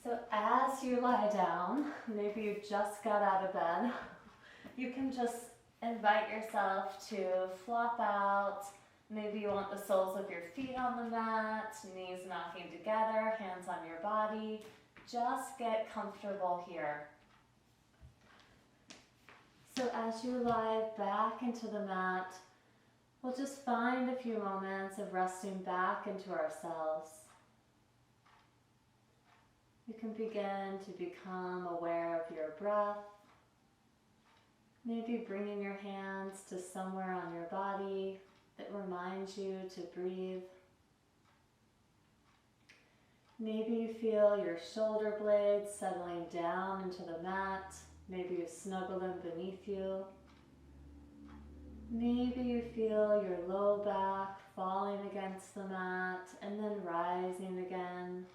So as you lie down, maybe you just got out of bed, you can just invite yourself to flop out. Maybe you want the soles of your feet on the mat, knees knocking together, hands on your body. Just get comfortable here. So as you lie back into the mat, we'll just find a few moments of resting back into ourselves. You can begin to become aware of your breath. Maybe bringing your hands to somewhere on your body that reminds you to breathe. Maybe you feel your shoulder blades settling down into the mat. Maybe you snuggle them beneath you. Maybe you feel your low back falling against the mat and then rising again.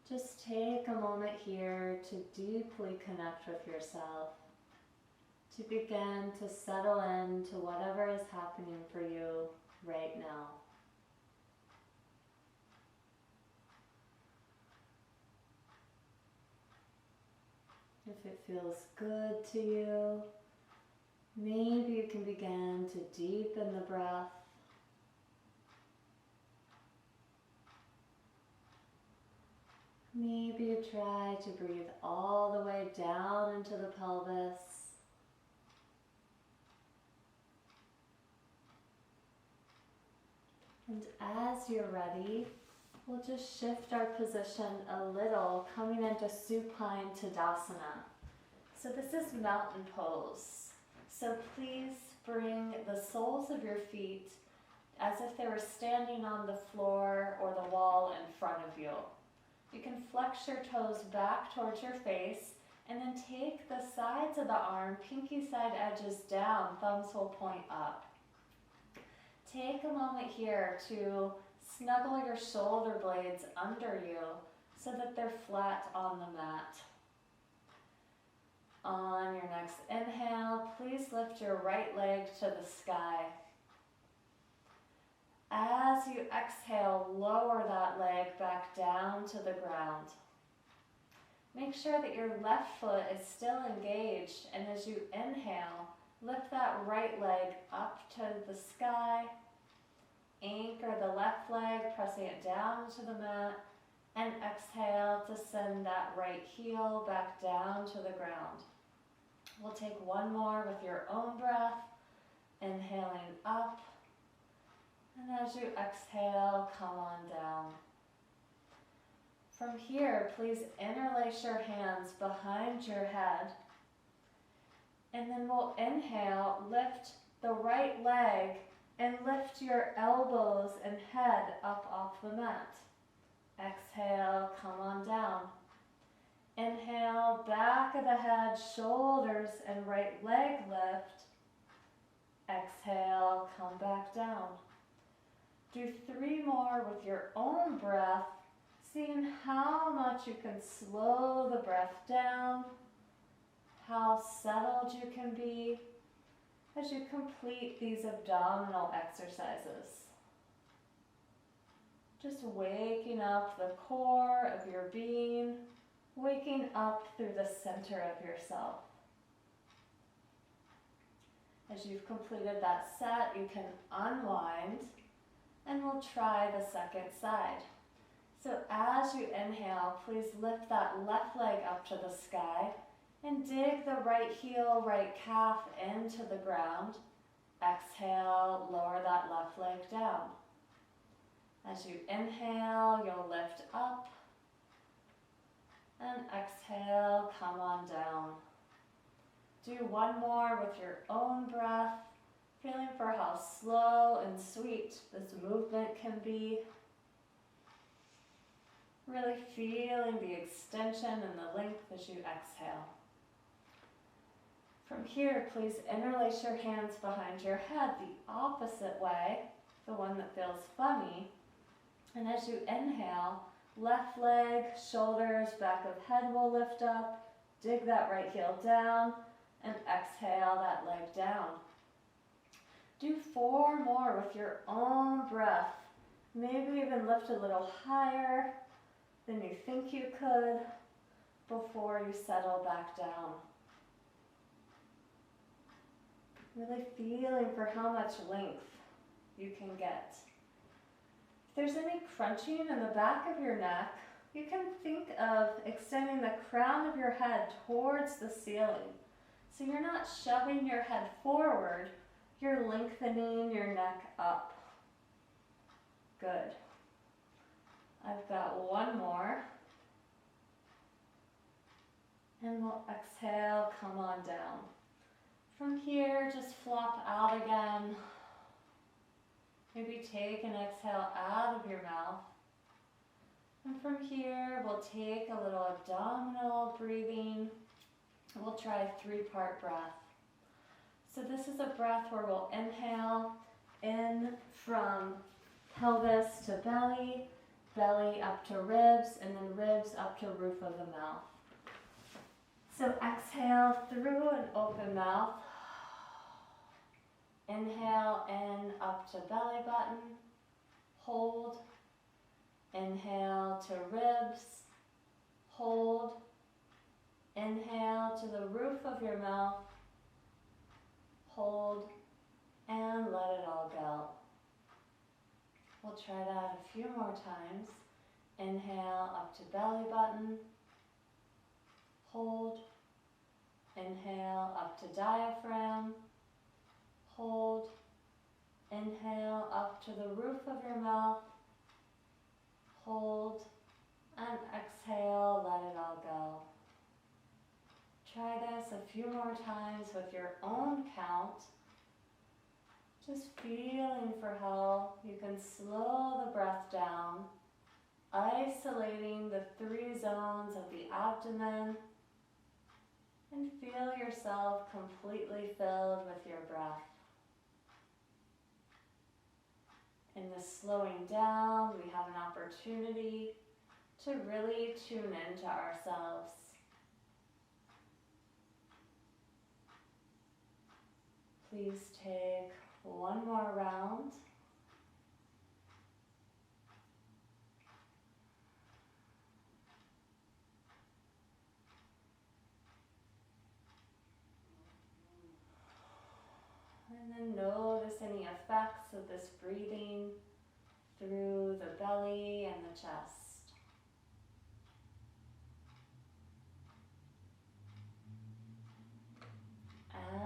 Just take a moment here to deeply connect with yourself, to begin to settle into whatever is happening for you right now. If it feels good to you, maybe you can begin to deepen the breath. Maybe you try to breathe all the way down into the pelvis. And as you're ready, we'll just shift our position a little, coming into supine tadasana. So this is mountain pose. So please bring the soles of your feet as if they were standing on the floor or the wall in front of you. You can flex your toes back towards your face and then take the sides of the arm, pinky side edges down, thumbs will point up. Take a moment here to snuggle your shoulder blades under you so that they're flat on the mat. On your next inhale, please lift your right leg to the sky. As you exhale, lower that leg back down to the ground. Make sure that your left foot is still engaged, and as you inhale, lift that right leg up to the sky. Anchor the left leg, pressing it down to the mat, and exhale to send that right heel back down to the ground. We'll take one more with your own breath, inhaling up. And as you exhale, come on down. From here, please interlace your hands behind your head. And then we'll inhale, lift the right leg, and lift your elbows and head up off the mat. Exhale, come on down. Inhale, back of the head, shoulders and right leg lift. Exhale, come back down. Do 3 more with your own breath, seeing how much you can slow the breath down, how settled you can be as you complete these abdominal exercises. Just waking up the core of your being, waking up through the center of yourself. As you've completed that set, you can unwind. And we'll try the second side. So as you inhale, please lift that left leg up to the sky and dig the right heel, right calf into the ground. Exhale, lower that left leg down. As you inhale, you'll lift up. And exhale, come on down. Do one more with your own breath. Feeling for how slow and sweet this movement can be. Really feeling the extension and the length as you exhale. From here, please interlace your hands behind your head the opposite way, the one that feels funny. And as you inhale, left leg, shoulders, back of head will lift up. Dig that right heel down and exhale that leg down. Do 4 more with your own breath. Maybe even lift a little higher. than you think you could before you settle back down. Really feeling for how much length you can get. If there's any crunching in the back of your neck, you can think of extending the crown of your head towards the ceiling. So you're not shoving your head forward, you're lengthening your neck up. Good. I've got one more. And we'll exhale, come on down. From here, just flop out again. Maybe take an exhale out of your mouth. And from here, we'll take a little abdominal breathing. We'll try a 3-part breath. So this is a breath where we'll inhale in from pelvis to belly, belly up to ribs, and then ribs up to roof of the mouth. So exhale through an open mouth. Inhale in up to belly button. Hold. Inhale to ribs. Hold. Inhale to the roof of your mouth. Hold. And let it all go. We'll try that a few more times. Inhale up to belly button. Hold. Inhale up to diaphragm. Hold. Inhale up to the roof of your mouth. Hold. And exhale, let it all go. Try this a few more times with your own count. Just feeling for how you can slow the breath down, isolating the 3 zones of the abdomen, and feel yourself completely filled with your breath. In this slowing down, we have an opportunity to really tune into ourselves. Please take one more round. And then notice any effects of this breathing through the belly and the chest.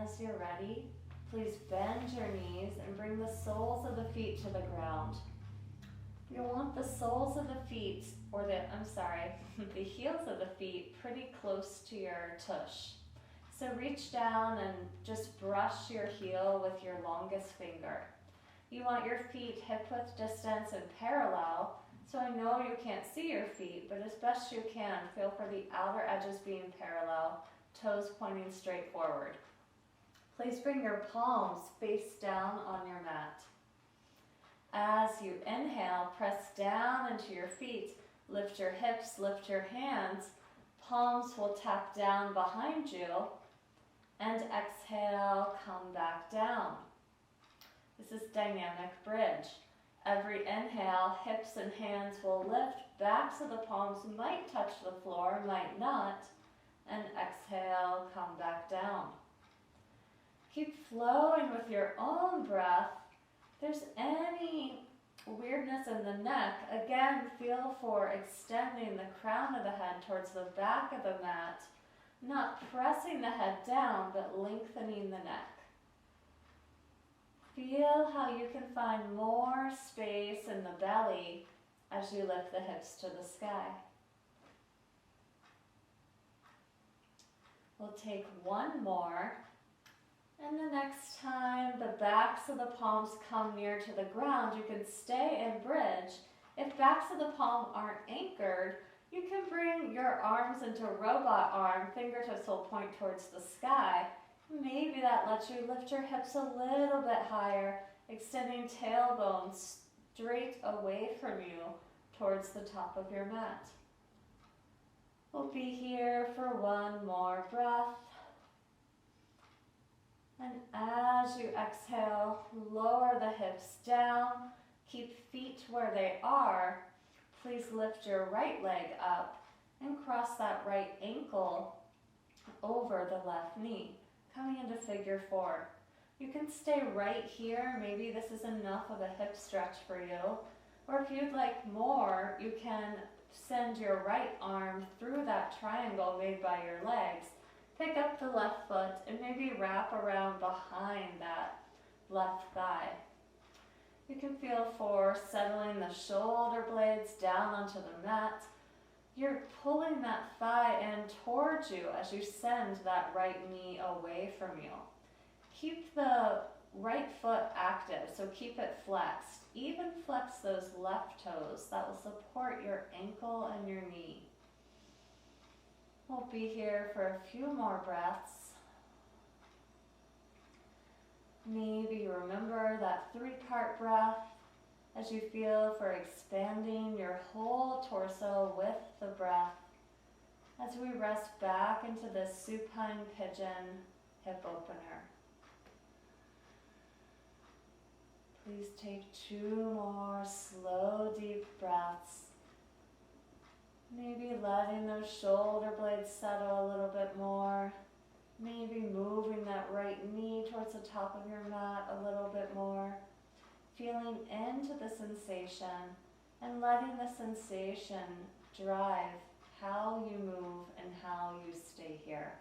As you're ready, please bend your knees and bring the soles of the feet to the ground. You'll want the soles of the feet, or the heels of the feet pretty close to your tush. So reach down and just brush your heel with your longest finger. You want your feet hip-width distance and parallel, so I know you can't see your feet, but as best you can, feel for the outer edges being parallel, toes pointing straight forward. Please bring your palms face down on your mat. As you inhale, press down into your feet, lift your hips, lift your hands, palms will tap down behind you, and exhale, come back down. This is dynamic bridge. Every inhale, hips and hands will lift, backs of the palms might touch the floor, might not, and exhale, come back down. Keep flowing with your own breath. If there's any weirdness in the neck, again, feel for extending the crown of the head towards the back of the mat, not pressing the head down, but lengthening the neck. Feel how you can find more space in the belly as you lift the hips to the sky. We'll take one more. And the next time the backs of the palms come near to the ground, you can stay in bridge. If backs of the palm aren't anchored, you can bring your arms into robot arm, fingertips will point towards the sky. Maybe that lets you lift your hips a little bit higher, extending tailbone straight away from you towards the top of your mat. We'll be here for one more breath. And as you exhale, lower the hips down, keep feet where they are, please lift your right leg up and cross that right ankle over the left knee, coming into figure 4. You can stay right here. Maybe this is enough of a hip stretch for you. Or if you'd like more, you can send your right arm through that triangle made by your legs. Pick up the left foot and maybe wrap around behind that left thigh. You can feel for settling the shoulder blades down onto the mat. You're pulling that thigh in towards you as you send that right knee away from you. Keep the right foot active, so keep it flexed. Even flex those left toes. That will support your ankle and your knee. We'll be here for a few more breaths. Maybe you remember that 3-part breath as you feel for expanding your whole torso with the breath as we rest back into this supine pigeon hip opener. Please take 2 more slow, deep breaths. Maybe letting those shoulder blades settle a little bit more. Maybe moving that right knee towards the top of your mat a little bit more. Feeling into the sensation and letting the sensation drive how you move and how you stay here.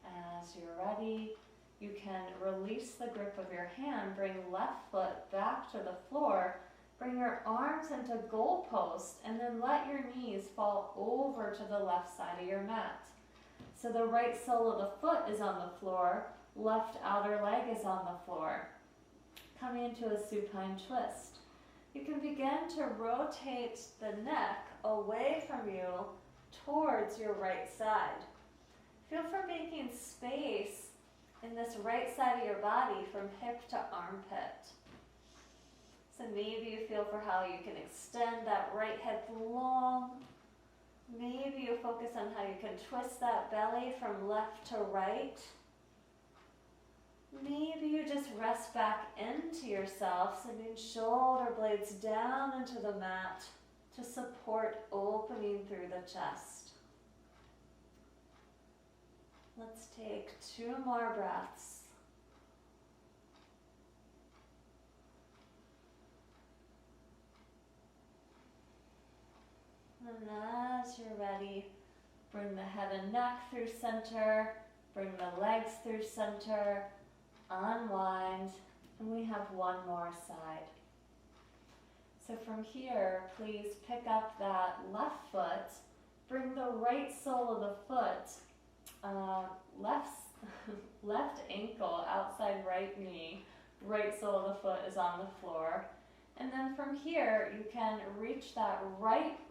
As you're ready, you can release the grip of your hand, bring left foot back to the floor, bring your arms into goalpost, and then let your knees fall over to the left side of your mat. So the right sole of the foot is on the floor, left outer leg is on the floor. Coming into a supine twist. You can begin to rotate the neck away from you towards your right side. Feel for making space in this right side of your body from hip to armpit. So maybe you feel for how you can extend that right hip long. Maybe you focus on how you can twist that belly from left to right. Maybe you just rest back into yourself, sending shoulder blades down into the mat to support opening through the chest. Let's take 2 more breaths. And as you're ready, bring the head and neck through center, bring the legs through center, unwind, and we have 1 more side. So from here, please pick up that left foot, bring the right sole of the foot, left ankle outside right knee, right sole of the foot is on the floor. And then from here, you can reach that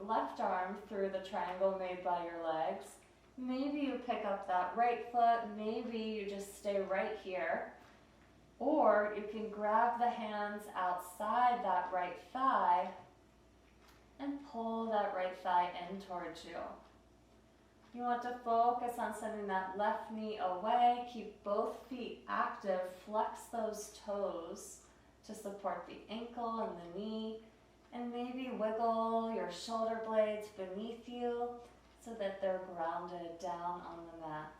left arm through the triangle made by your legs. Maybe you pick up that right foot, maybe you just stay right here. Or you can grab the hands outside that right thigh and pull that right thigh in towards you. You want to focus on sending that left knee away, keep both feet active, flex those toes to support the ankle and the knee, and maybe wiggle your shoulder blades beneath you so that they're grounded down on the mat.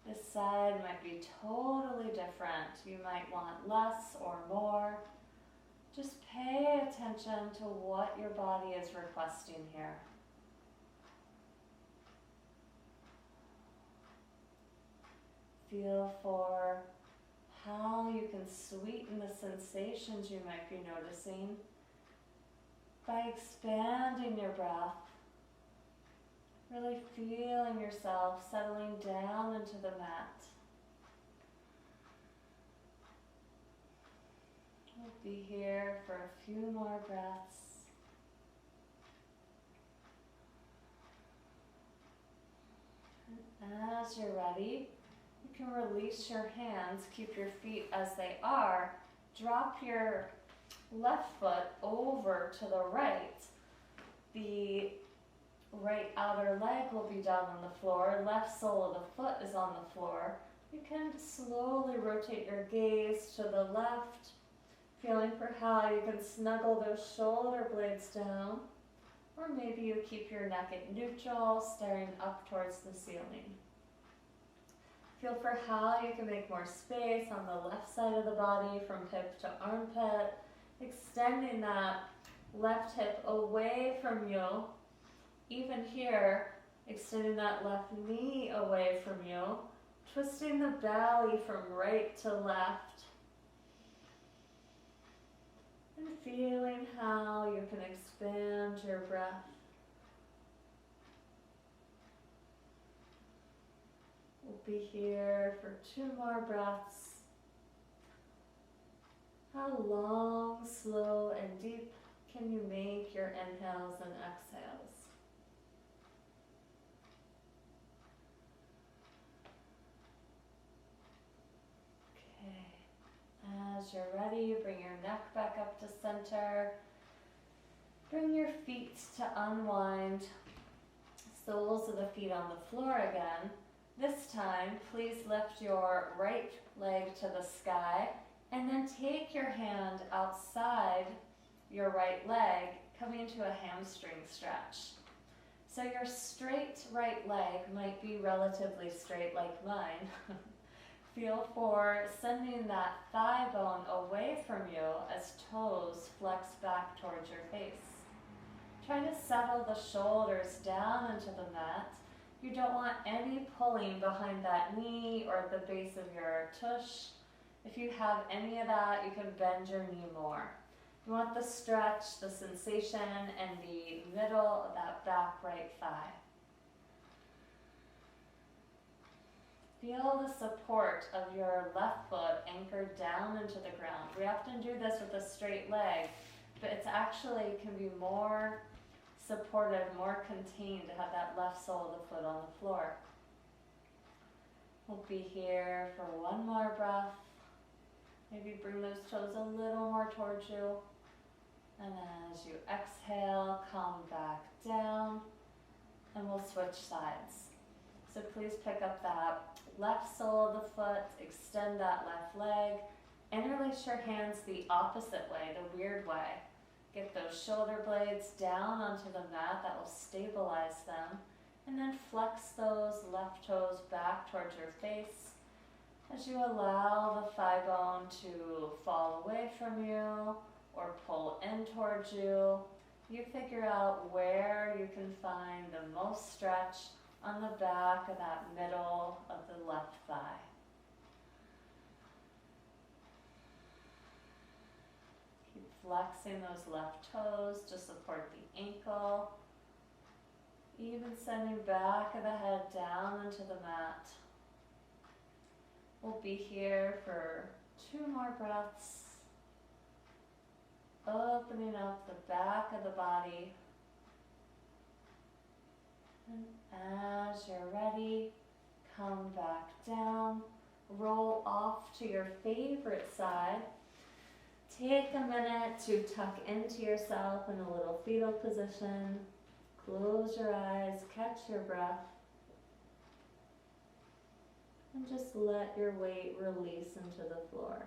This side might be totally different. You might want less or more. Just pay attention to what your body is requesting here. Feel for how you can sweeten the sensations you might be noticing by expanding your breath. Really feeling yourself settling down into the mat. We'll be here for a few more breaths. And as you're ready, you can release your hands, keep your feet as they are, drop your left foot over to the right. The right outer leg will be down on the floor, left sole of the foot is on the floor. You can slowly rotate your gaze to the left, Feeling for how you can snuggle those shoulder blades down, or maybe you keep your neck at neutral, staring up towards the ceiling. Feel for how you can make more space on the left side of the body from hip to armpit, extending that left hip away from you. Even here, extending that left knee away from you, twisting the belly from right to left. And feeling how you can expand your breath. We'll be here for 2 more breaths. How long, slow, and deep can you make your inhales and exhales? As you're ready, bring your neck back up to center. Bring your feet to unwind. Soles of the feet on the floor again. This time, please lift your right leg to the sky and then take your hand outside your right leg, coming into a hamstring stretch. So your straight right leg might be relatively straight like mine. Feel for sending that thigh bone away from you as toes flex back towards your face. Try to settle the shoulders down into the mat. You don't want any pulling behind that knee or the base of your tush. If you have any of that, you can bend your knee more. You want the stretch, the sensation, and the middle of that back right thigh. Feel the support of your left foot anchored down into the ground. We often do this with a straight leg, but it's actually can be more supportive, more contained to have that left sole of the foot on the floor. We'll be here for 1 more breath. Maybe bring those toes a little more towards you. And as you exhale, come back down, and we'll switch sides. So please pick up that left sole of the foot, extend that left leg, interlace your hands the opposite way, the weird way. Get those shoulder blades down onto the mat, that will stabilize them. And then flex those left toes back towards your face as you allow the thigh bone to fall away from you or pull in towards you. You figure out where you can find the most stretch on the back of that middle of the left thigh. Keep flexing those left toes to support the ankle. Even sending back of the head down into the mat. We'll be here for 2 more breaths. Opening up the back of the body. And as you're ready, come back down. Roll off to your favorite side. Take a minute to tuck into yourself in a little fetal position. Close your eyes, catch your breath, and just let your weight release into the floor.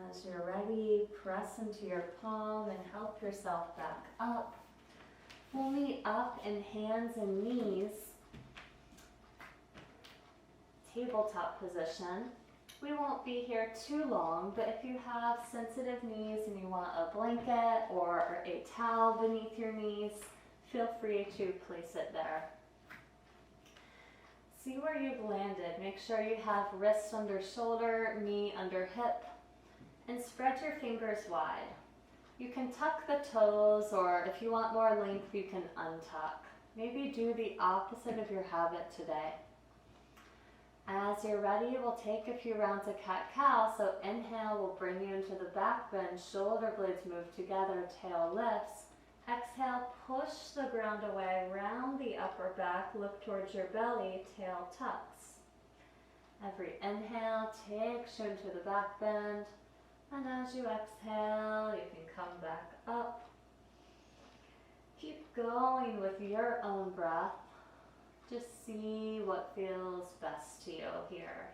As you're ready, press into your palm and help yourself back up. We'll meet up in hands and knees, tabletop position. We won't be here too long, but if you have sensitive knees and you want a blanket or a towel beneath your knees, feel free to place it there. See where you've landed. Make sure you have wrist under shoulder, knee under hip, and spread your fingers wide. You can tuck the toes, or if you want more length, you can untuck. Maybe do the opposite of your habit today. As you're ready, we'll take a few rounds of cat-cow. So inhale will bring you into the back bend, shoulder blades move together, tail lifts. Exhale, push the ground away, round the upper back, look towards your belly, tail tucks. Every inhale takes you into the back bend, and as you exhale, you can come back up. Keep going with your own breath. Just see what feels best to you here.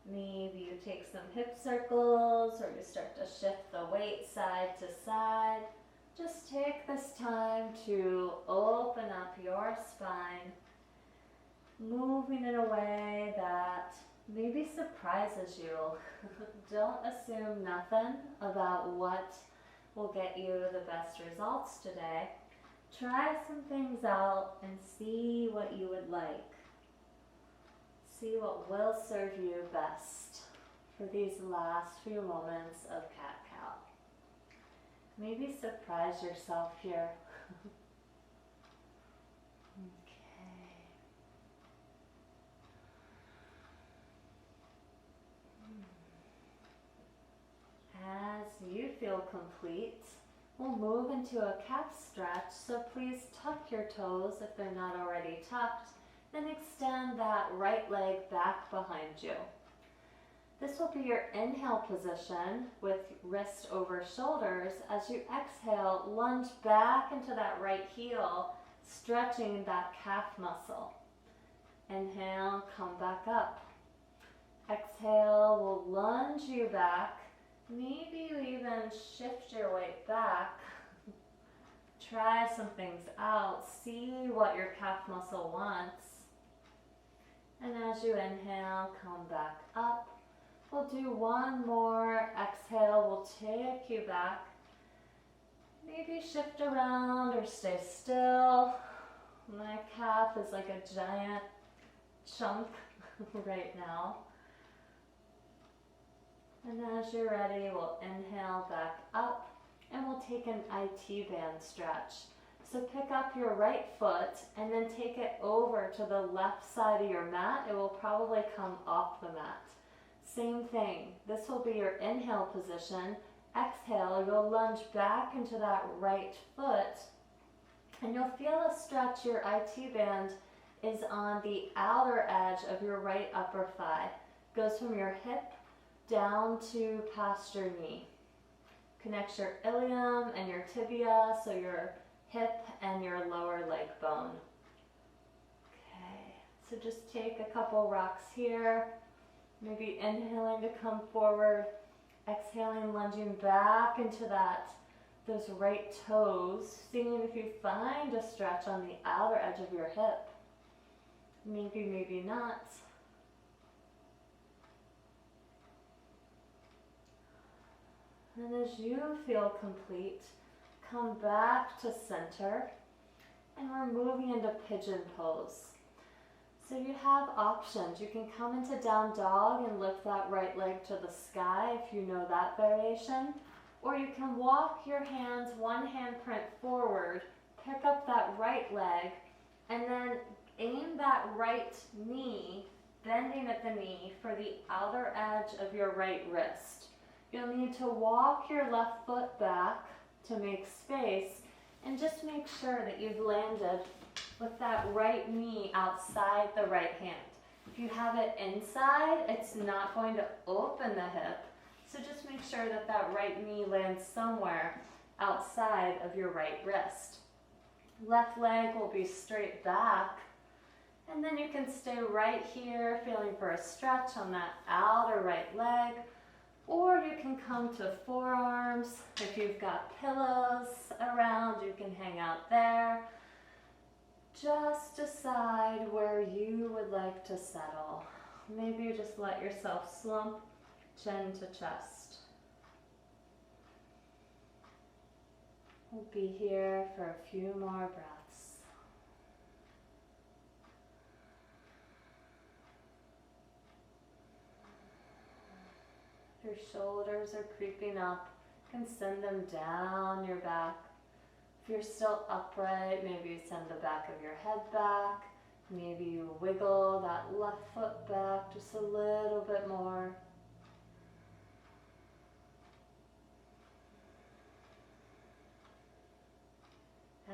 Maybe you take some hip circles or you start to shift the weight side to side. Just take this time to open up your spine, moving in a way that maybe surprises you. Don't assume nothing about what will get you the best results today. Try some things out and see what you would like. See what will serve you best for these last few moments of cat-cow. Maybe surprise yourself here. Okay. As you feel complete, we'll move into a calf stretch, so please tuck your toes if they're not already tucked, then extend that right leg back behind you. This will be your inhale position with wrist over shoulders. As you exhale, lunge back into that right heel, stretching that calf muscle. Inhale, come back up. Exhale, will lunge you back. Maybe you even shift your weight back. Try some things out. See what your calf muscle wants. And as you inhale, come back up. We'll do one more. Exhale, we'll take you back. Maybe shift around or stay still. My calf is like a giant chunk right now. And as you're ready, we'll inhale back up and we'll take an IT band stretch. So pick up your right foot and then take it over to the left side of your mat. It will probably come off the mat. Same thing. This will be your inhale position. Exhale, you'll lunge back into that right foot and you'll feel a stretch. Your IT band is on the outer edge of your right upper thigh. Goes from your hip down to past your knee. Connects your ilium and your tibia, so your hip and your lower leg bone. Okay, so just take a couple rocks here. Maybe inhaling to come forward, exhaling, lunging back into those right toes, seeing if you find a stretch on the outer edge of your hip. Maybe, maybe not. And as you feel complete, come back to center, and we're moving into pigeon pose. So you have options. You can come into down dog and lift that right leg to the sky if you know that variation, or you can walk your hands one handprint forward, pick up that right leg, and then aim that right knee, bending at the knee for the outer edge of your right wrist. You'll need to walk your left foot back to make space and just make sure that you've landed with that right knee outside the right hand. If you have it inside, it's not going to open the hip. So just make sure that that right knee lands somewhere outside of your right wrist. Left leg will be straight back. And then you can stay right here, feeling for a stretch on that outer right leg. Or you can come to forearms. If you've got pillows around, you can hang out there. Just decide where you would like to settle. Maybe you just let yourself slump chin to chest. We'll be here for a few more breaths. Your shoulders are creeping up, you can send them down your back. If you're still upright, maybe you send the back of your head back. Maybe you wiggle that left foot back just a little bit more.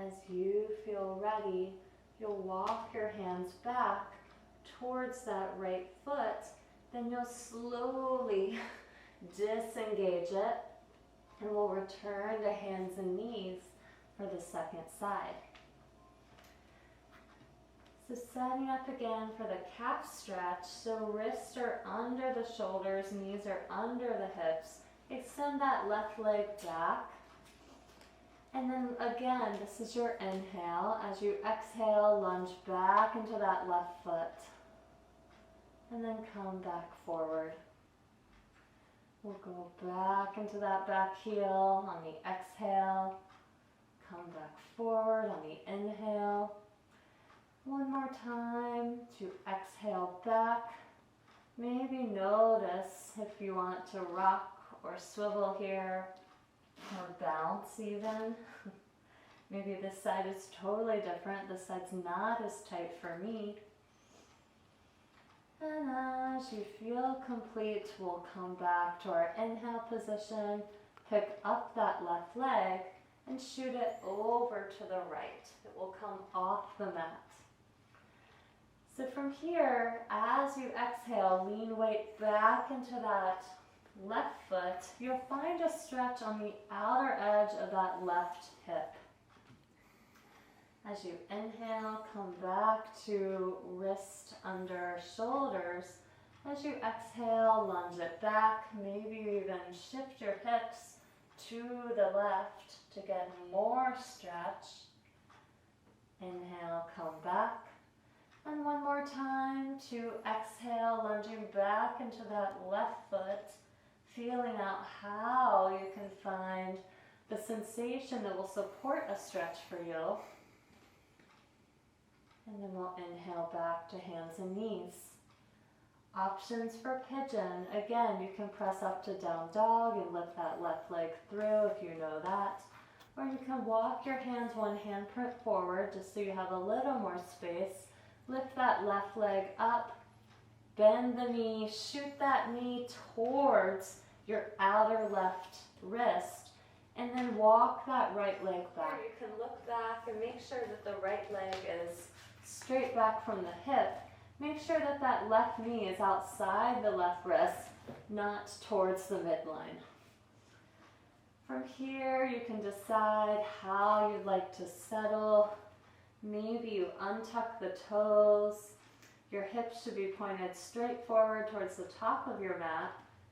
As you feel ready, you'll walk your hands back towards that right foot. Then you'll slowly disengage it, and we'll return to hands and knees for the second side. So setting up again for the calf stretch. So wrists are under the shoulders, knees are under the hips. Extend that left leg back. And then again, this is your inhale. As you exhale, lunge back into that left foot. And then come back forward. We'll go back into that back heel on the exhale. Come back forward on the inhale. One more time to exhale back. Maybe notice if you want to rock or swivel here or bounce even. Maybe this side is totally different. This side's not as tight for me. And as you feel complete, we'll come back to our inhale position, pick up that left leg and shoot it over to the right. It will come off the mat. So from here, as you exhale, lean weight back into that left foot. You'll find a stretch on the outer edge of that left hip. As you inhale, come back to wrist under shoulders. As you exhale, lunge it back. Maybe you even shift your hips to the left to get more stretch. Inhale, come back. And one more time to exhale, lunging back into that left foot, feeling out how you can find the sensation that will support a stretch for you. And then we'll inhale back to hands and knees. Options for pigeon. Again, you can press up to down dog and lift that left leg through if you know that. Or you can walk your hands one handprint forward just so you have a little more space. Lift that left leg up, bend the knee, shoot that knee towards your outer left wrist, and then walk that right leg back. You can look back and make sure that the right leg is straight back from the hip. Make sure that that left knee is outside the left wrist, not towards the midline. From here, you can decide how you'd like to settle. Maybe you untuck the toes. Your hips should be pointed straight forward towards the top of your mat.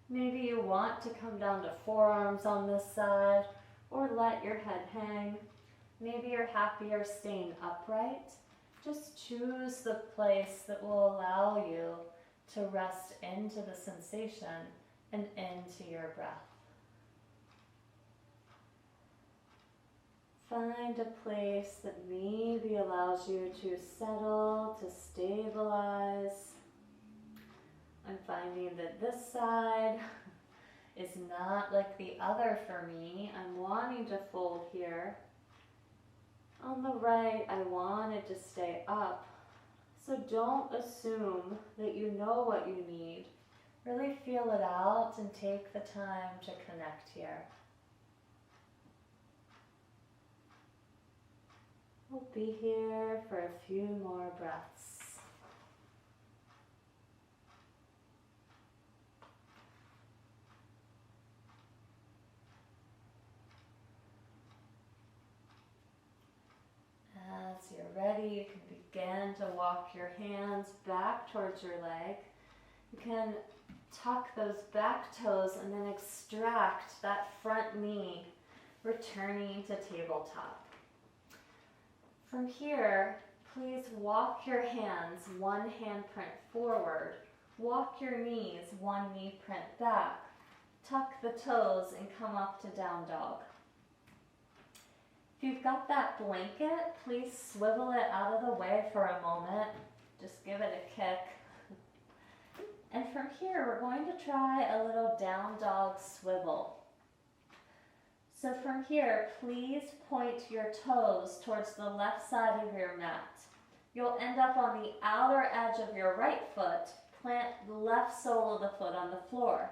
Maybe you want to come down to forearms on this side or let your head hang. Maybe you're happier staying upright. Just choose the place that will allow you to rest into the sensation and into your breath. Find a place that maybe allows you to settle, to stabilize. I'm finding that this side is not like the other for me. I'm wanting to fold here. On the right, I wanted to stay up. So don't assume that you know what you need. Really feel it out and take the time to connect here. We'll be here for a few more breaths. As you're ready, you can begin to walk your hands back towards your leg. You can tuck those back toes and then extract that front knee, returning to tabletop. From here, please walk your hands one handprint forward. Walk your knees one knee print back. Tuck the toes and come up to down dog. If you've got that blanket, please swivel it out of the way for a moment. Just give it a kick. And from here, we're going to try a little down dog swivel. So from here, please point your toes towards the left side of your mat. You'll end up on the outer edge of your right foot. Plant the left sole of the foot on the floor.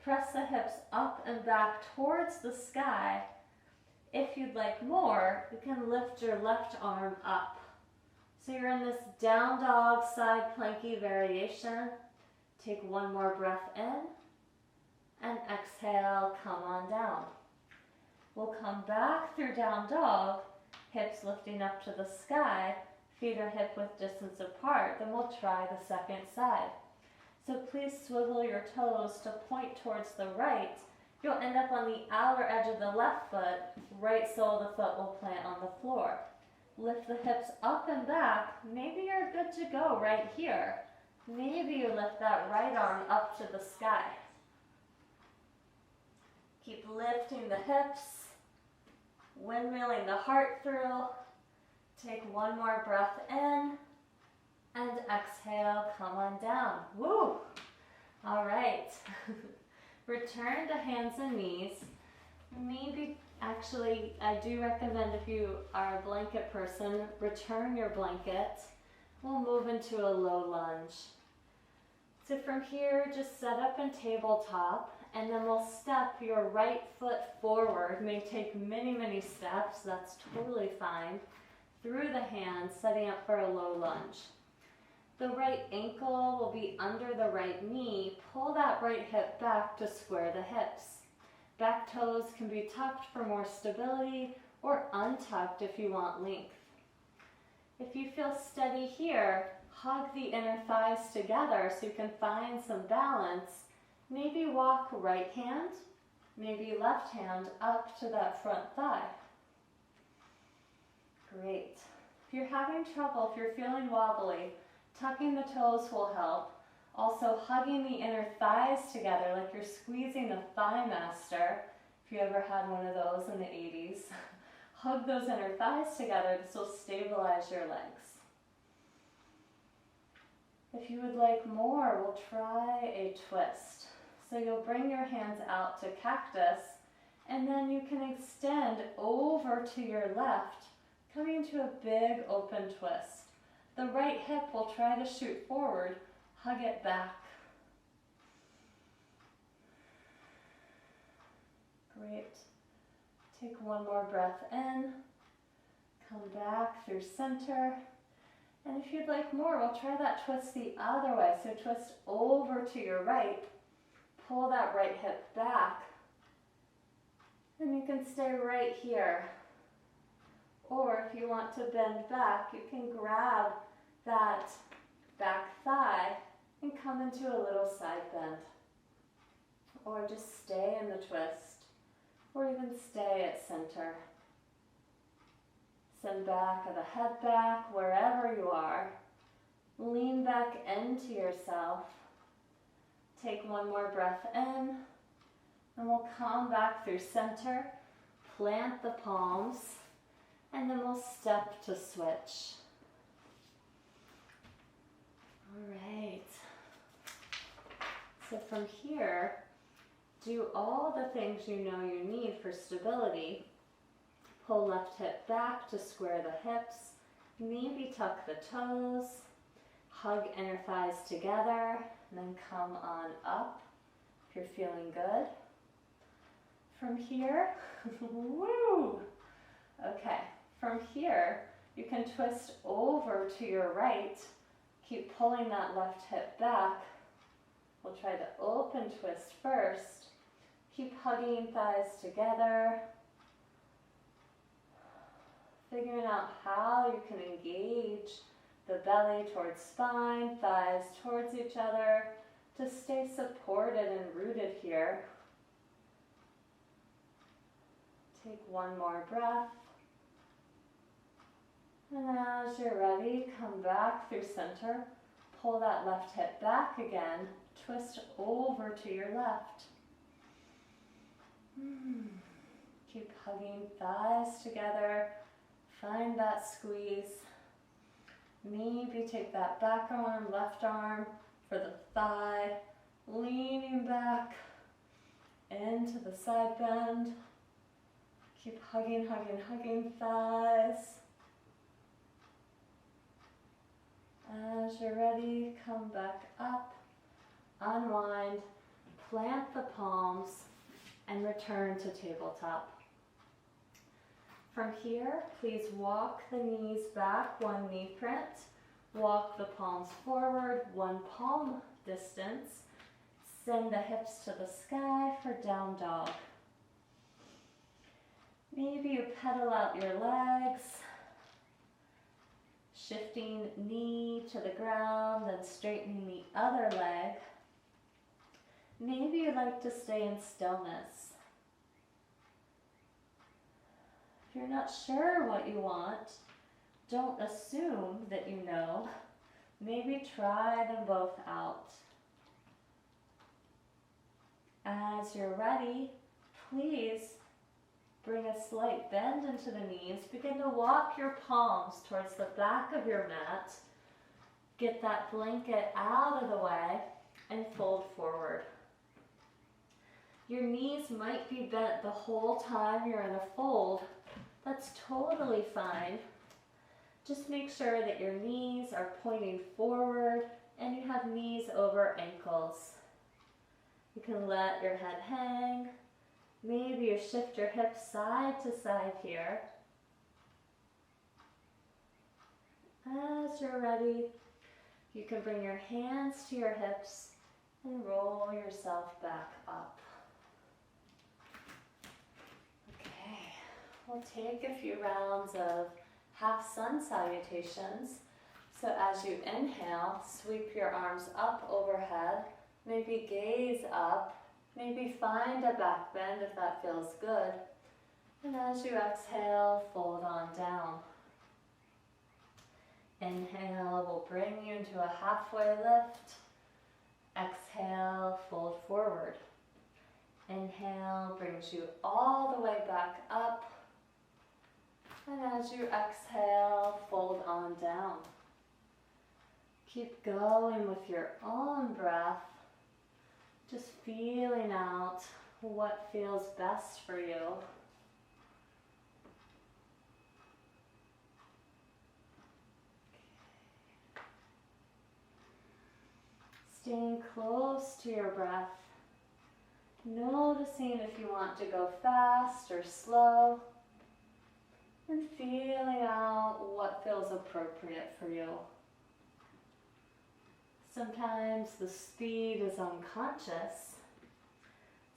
Press the hips up and back towards the sky. If you'd like more, you can lift your left arm up. So you're in this down dog side planky variation. Take one more breath in and exhale, come on down. We'll come back through down dog, hips lifting up to the sky. feet are hip width distance apart, then we'll try the second side. So please swivel your toes to point towards the right. You'll end up on the outer edge of the left foot, right sole of the foot will plant on the floor. Lift the hips up and back. Maybe you're good to go right here. Maybe you lift that right arm up to the sky. Keep lifting the hips, windmilling the heart through. Take one more breath in, and exhale, come on down. Woo! All right. Return to hands and knees. Maybe, actually, I do recommend if you are a blanket person, return your blanket. We'll move into a low lunge. So from here, just set up in tabletop, and then we'll step your right foot forward. May take many, many steps, that's totally fine. Through the hands, setting up for a low lunge. The right ankle will be under the right knee. Pull that right hip back to square the hips. Back toes can be tucked for more stability or untucked if you want length. If you feel steady here, hug the inner thighs together so you can find some balance. Maybe walk right hand, maybe left hand up to that front thigh. Great. If you're having trouble, if you're feeling wobbly, tucking the toes will help. Also hugging the inner thighs together like you're squeezing a thigh master. If you ever had one of those in the 80s. Hug those inner thighs together. This will stabilize your legs. If you would like more, we'll try a twist. So you'll bring your hands out to cactus, and then you can extend over to your left, coming to a big open twist. The right hip will try to shoot forward, hug it back. Great. Take one more breath in, come back through center. And if you'd like more, we'll try that twist the other way. So twist over to your right, pull that right hip back, and you can stay right here. Or if you want to bend back, you can grab that back thigh and come into a little side bend. Or just stay in the twist, or even stay at center. Send back of the head back wherever you are. Lean back into yourself. Take one more breath in, and we'll come back through center, plant the palms, and then we'll step to switch. All right. So from here, do all the things you know you need for stability. Pull left hip back to square the hips. Maybe tuck the toes. Hug inner thighs together. And then come on up if you're feeling good. From here, woo! Okay, from here, you can twist over to your right. Keep pulling that left hip back. We'll try the open twist first. Keep hugging thighs together. Figuring out how you can engage the belly towards spine, thighs towards each other to stay supported and rooted here. Take one more breath. And as you're ready, come back through center. Pull that left hip back again. Twist over to your left. Keep hugging thighs together. Find that squeeze. Maybe take that back arm, left arm for the thigh. Leaning back into the side bend. Keep hugging, hugging, hugging thighs. As you're ready, come back up, unwind, plant the palms, and return to tabletop. From here, please walk the knees back, one knee print. Walk the palms forward, one palm distance. Send the hips to the sky for down dog. Maybe you pedal out your legs. Shifting knee to the ground, then straightening the other leg. Maybe you'd like to stay in stillness. If you're not sure what you want, don't assume that you know. Maybe try them both out. As you're ready, please bring a slight bend into the knees. Begin to walk your palms towards the back of your mat. Get that blanket out of the way and fold forward. Your knees might be bent the whole time you're in a fold. That's totally fine. Just make sure that your knees are pointing forward and you have knees over ankles. You can let your head hang. Maybe you shift your hips side to side here. As you're ready, you can bring your hands to your hips and roll yourself back up. Okay, we'll take a few rounds of half sun salutations. So as you inhale, sweep your arms up overhead, maybe gaze up, maybe find a back bend if that feels good. And as you exhale, fold on down. Inhale will bring you into a halfway lift. Exhale, fold forward. Inhale brings you all the way back up. And as you exhale, fold on down. Keep going with your own breath, just feeling out what feels best for you. Staying close to your breath, noticing if you want to go fast or slow, and feeling out what feels appropriate for you. Sometimes the speed is unconscious.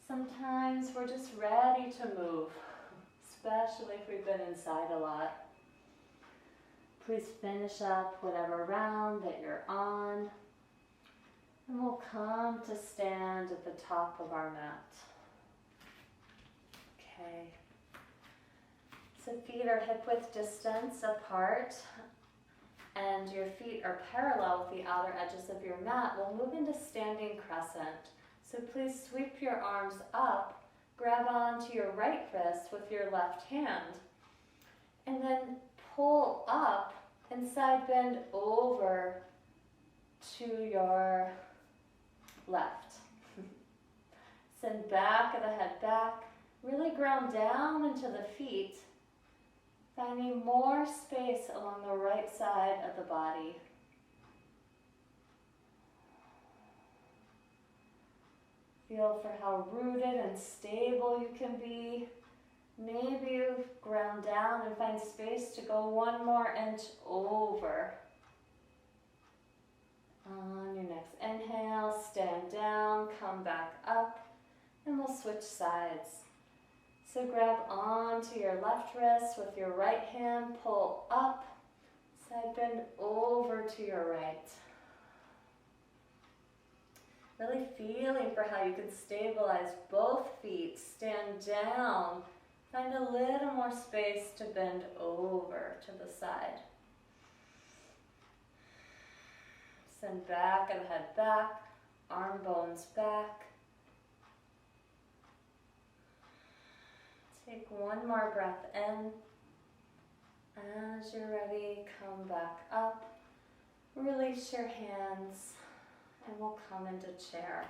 Sometimes we're just ready to move, especially if we've been inside a lot. Please finish up whatever round that you're on, and we'll come to stand at the top of our mat. Okay. So feet are hip-width distance apart, and your feet are parallel with the outer edges of your mat. We'll move into standing crescent. So please sweep your arms up, grab onto your right wrist with your left hand, and then pull up and side bend over to your left. Send back of the head back. Really ground down into the feet. Finding more space along the right side of the body. Feel for how rooted and stable you can be. Maybe you ground down and find space to go one more inch over. On your next inhale, stand down, come back up, and we'll switch sides. So grab onto your left wrist with your right hand, pull up, side bend over to your right. Really feeling for how you can stabilize both feet, stand down, find a little more space to bend over to the side. Send back of the head back, arm bones back. Take one more breath in. As you're ready, come back up. Release your hands, and we'll come into chair.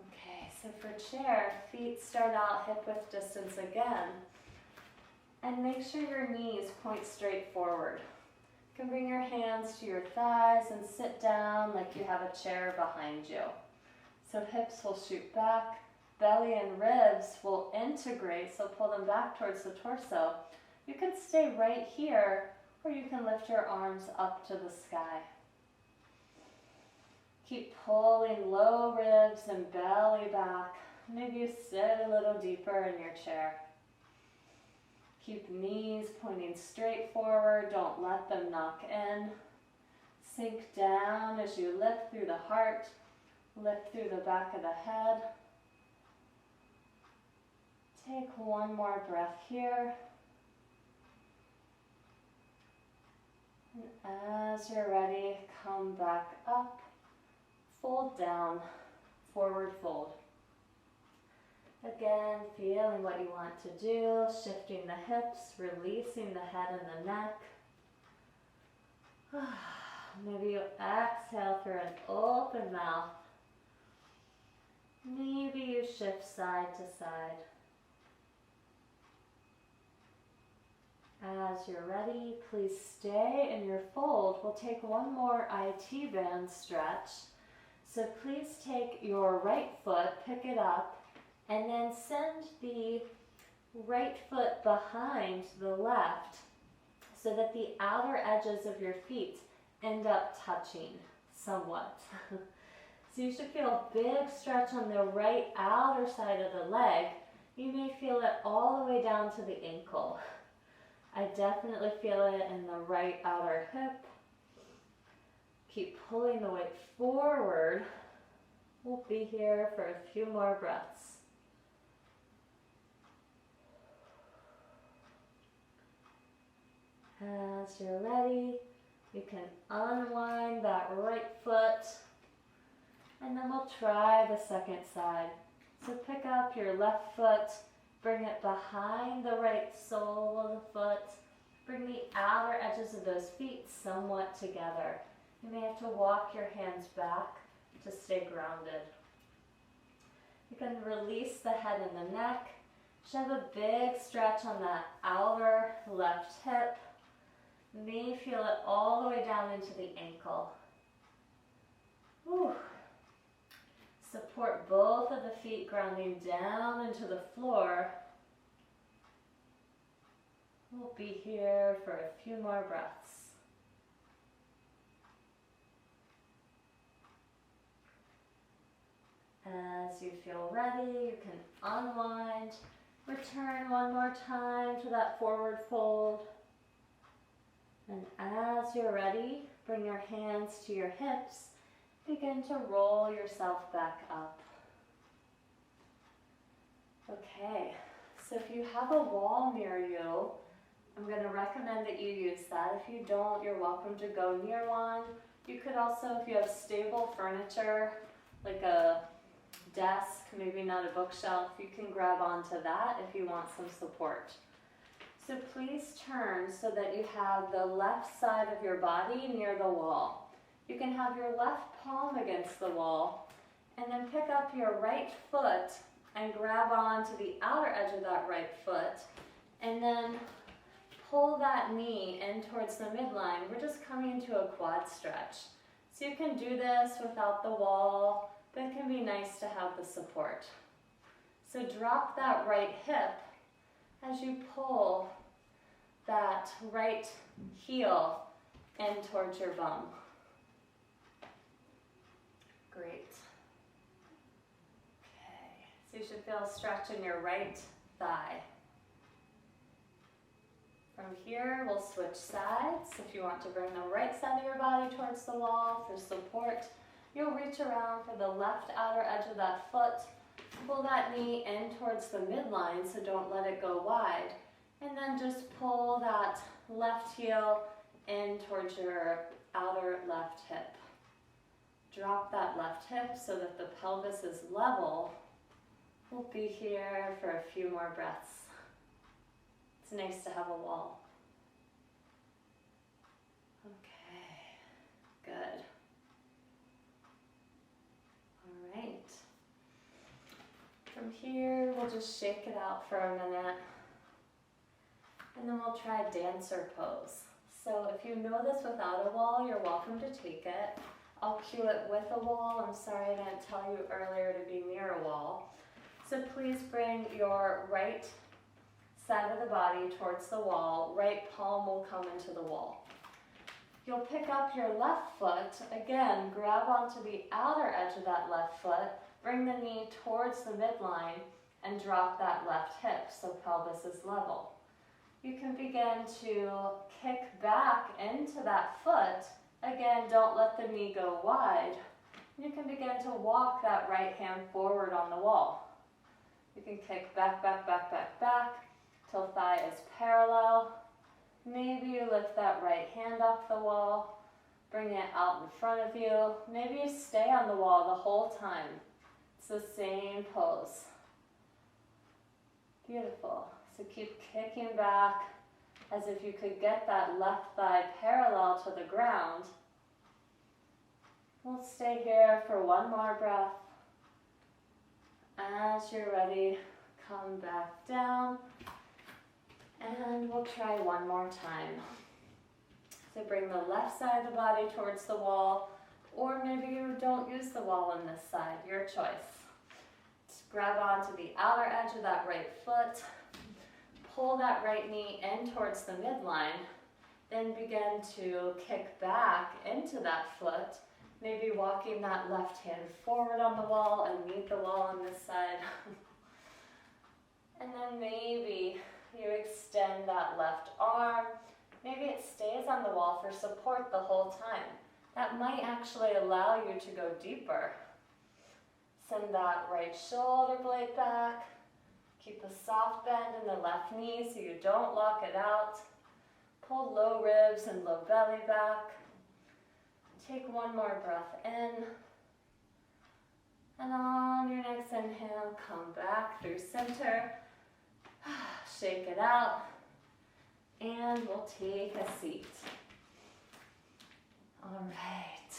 Okay, so for chair, feet start out hip-width distance again. And make sure your knees point straight forward. You can bring your hands to your thighs and sit down like you have a chair behind you. So hips will shoot back. Belly and ribs will integrate, so pull them back towards the torso. You can stay right here, or you can lift your arms up to the sky. Keep pulling low ribs and belly back. Maybe you sit a little deeper in your chair. Keep the knees pointing straight forward. Don't let them knock in. Sink down as you lift through the heart, lift through the back of the head. Take one more breath here. And as you're ready, come back up, fold down, forward fold. Again, feeling what you want to do, shifting the hips, releasing the head and the neck. Maybe you exhale through an open mouth. Maybe you shift side to side. As you're ready, please stay in your fold. We'll take one more IT band stretch. So please take your right foot, pick it up, and then send the right foot behind the left so that the outer edges of your feet end up touching somewhat. So you should feel a big stretch on the right outer side of the leg. You may feel it all the way down to the ankle. I definitely feel it in the right outer hip. Keep pulling the weight forward. We'll be here for a few more breaths. As you're ready, you can unwind that right foot, and then we'll try the second side. So pick up your left foot, bring it behind the right sole of the foot, bring the outer edges of those feet somewhat together. You may have to walk your hands back to stay grounded. You can release the head and the neck. You should have a big stretch on that outer left hip. You may feel it all the way down into the ankle. Whew. Support both of the feet grounding down into the floor. We'll be here for a few more breaths. As you feel ready, you can unwind, return one more time to that forward fold. And as you're ready, bring your hands to your hips. Begin to roll yourself back up. Okay, so if you have a wall near you, I'm going to recommend that you use that. If you don't, you're welcome to go near one. You could also, if you have stable furniture, like a desk, maybe not a bookshelf, you can grab onto that if you want some support. So please turn so that you have the left side of your body near the wall. You can have your left palm against the wall, and then pick up your right foot and grab onto the outer edge of that right foot, and then pull that knee in towards the midline. We're just coming into a quad stretch. So you can do this without the wall, but it can be nice to have the support. So drop that right hip as you pull that right heel in towards your bum. Great. Okay, so you should feel a stretch in your right thigh. From here, we'll switch sides. If you want to bring the right side of your body towards the wall for support, you'll reach around for the left outer edge of that foot. Pull that knee in towards the midline, so don't let it go wide. And then just pull that left heel in towards your outer left hip. Drop that left hip so that the pelvis is level. We'll be here for a few more breaths. It's nice to have a wall. Okay, good. All right. From here, we'll just shake it out for a minute. And then we'll try dancer pose. So if you know this without a wall, you're welcome to take it. I'll cue it with a wall. I'm sorry I didn't tell you earlier to be near a wall. So please bring your right side of the body towards the wall. Right palm will come into the wall. You'll pick up your left foot. Again, grab onto the outer edge of that left foot. Bring the knee towards the midline and drop that left hip so pelvis is level. You can begin to kick back into that foot. Again, don't let the knee go wide. You can begin to walk that right hand forward on the wall. You can kick back, back, back, back, back till thigh is parallel. Maybe you lift that right hand off the wall, bring it out in front of you. Maybe you stay on the wall the whole time. It's the same pose. Beautiful. So keep kicking back as if you could get that left thigh parallel to the ground. We'll stay here for one more breath. As you're ready, come back down. And we'll try one more time. So bring the left side of the body towards the wall, or maybe you don't use the wall on this side, your choice. Just grab onto the outer edge of that right foot, pull that right knee in towards the midline, then begin to kick back into that foot, maybe walking that left hand forward on the wall and meet the wall on this side. And then maybe you extend that left arm. Maybe it stays on the wall for support the whole time. That might actually allow you to go deeper. Send that right shoulder blade back. Keep a soft bend in the left knee so you don't lock it out. Pull low ribs and low belly back. Take one more breath in. And on your next inhale, come back through center. Shake it out. And we'll take a seat. All right.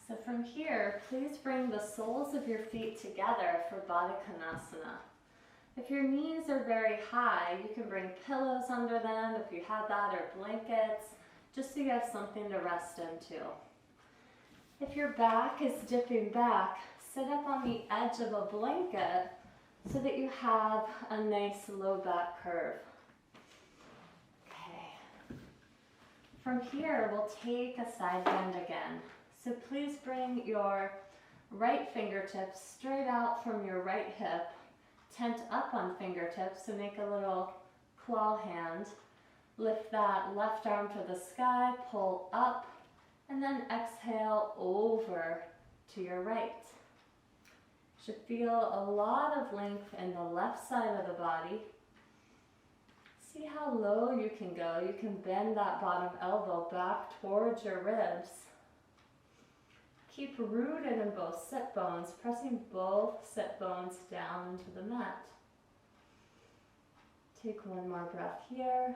So from here, please bring the soles of your feet together for Baddha Konasana. If your knees are very high, you can bring pillows under them if you have that, or blankets, just so you have something to rest into. If your back is dipping back, sit up on the edge of a blanket so that you have a nice low back curve. Okay. From here, we'll take a side bend again. So please bring your right fingertips straight out from your right hip, tent up on fingertips, so make a little claw hand. Lift that left arm to the sky, pull up, and then exhale over to your right. Should feel a lot of length in the left side of the body. See how low you can go. You can bend that bottom elbow back towards your ribs. Keep rooted in both sit bones, pressing both sit bones down into the mat. Take one more breath here.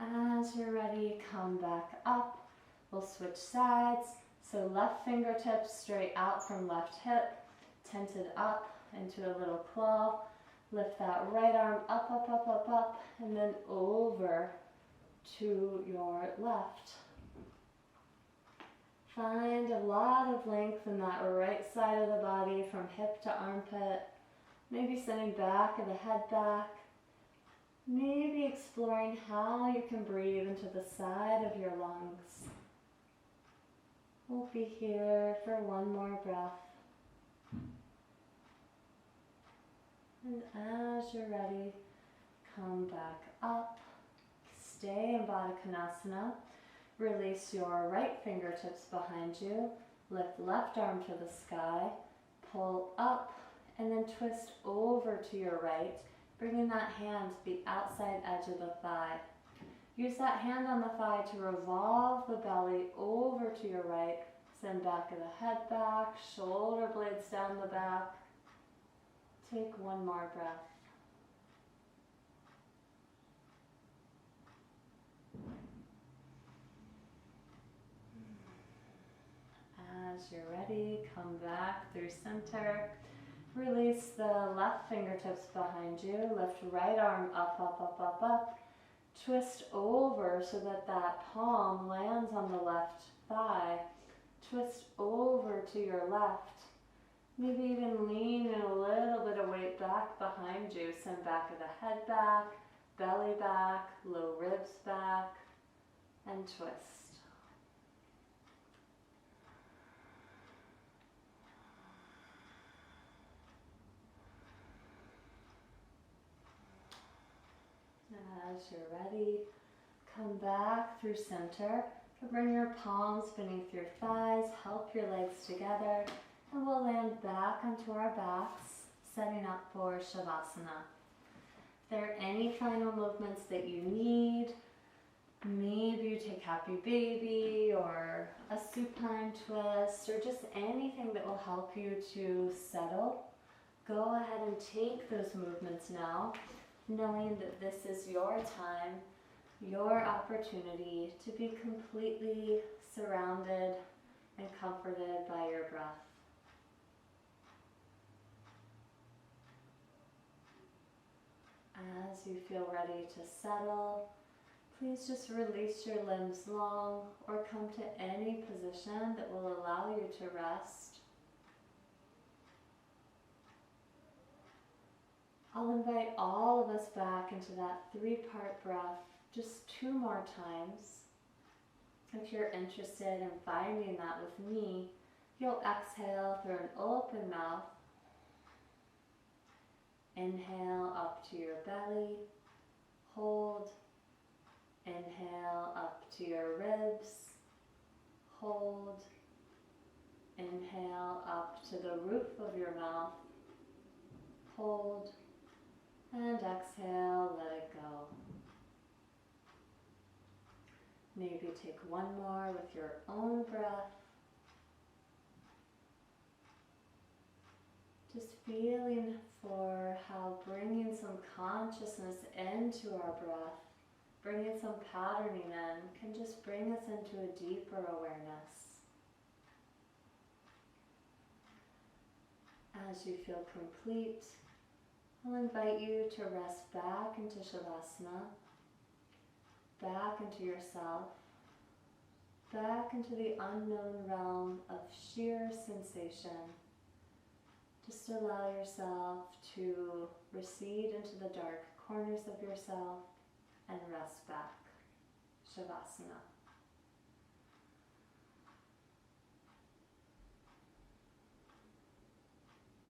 As you're ready, come back up. We'll switch sides. So left fingertips straight out from left hip, tented up into a little claw. Lift that right arm up, up, up, up, up, and then over to your left. Find a lot of length in that right side of the body from hip to armpit. Maybe sending back of the head back. Maybe exploring how you can breathe into the side of your lungs. We'll be here for one more breath. And as you're ready, come back up. Stay in Baddha Konasana. Release your right fingertips behind you. Lift left arm to the sky. Pull up and then twist over to your right, bringing that hand to the outside edge of the thigh. Use that hand on the thigh to revolve the belly over to your right. Send back of the head back, shoulder blades down the back. Take one more breath. As you're ready, come back through center. Release the left fingertips behind you. Lift right arm up, up, up, up, up. Twist over so that that palm lands on the left thigh. Twist over to your left. Maybe even lean in a little bit of weight back behind you. Send back of the head back, belly back, low ribs back, and twist. As you're ready, come back through center. So bring your palms beneath your thighs, help your legs together, and we'll land back onto our backs, setting up for Shavasana. If there are any final movements that you need, maybe you take Happy Baby or a supine twist or just anything that will help you to settle, go ahead and take those movements now, knowing that this is your time, your opportunity to be completely surrounded and comforted by your breath. As you feel ready to settle, please just release your limbs long or come to any position that will allow you to rest. I'll invite all of us back into that 3-part breath just 2 more times. If you're interested in finding that with me, you'll exhale through an open mouth. Inhale up to your belly, hold. Inhale up to your ribs, hold. Inhale up to the roof of your mouth, hold. And exhale, let it go. Maybe take one more with your own breath. Just feeling for how bringing some consciousness into our breath, bringing some patterning in, can just bring us into a deeper awareness. As you feel complete, I'll invite you to rest back into Shavasana, back into yourself, back into the unknown realm of sheer sensation. Just allow yourself to recede into the dark corners of yourself and rest back. Shavasana.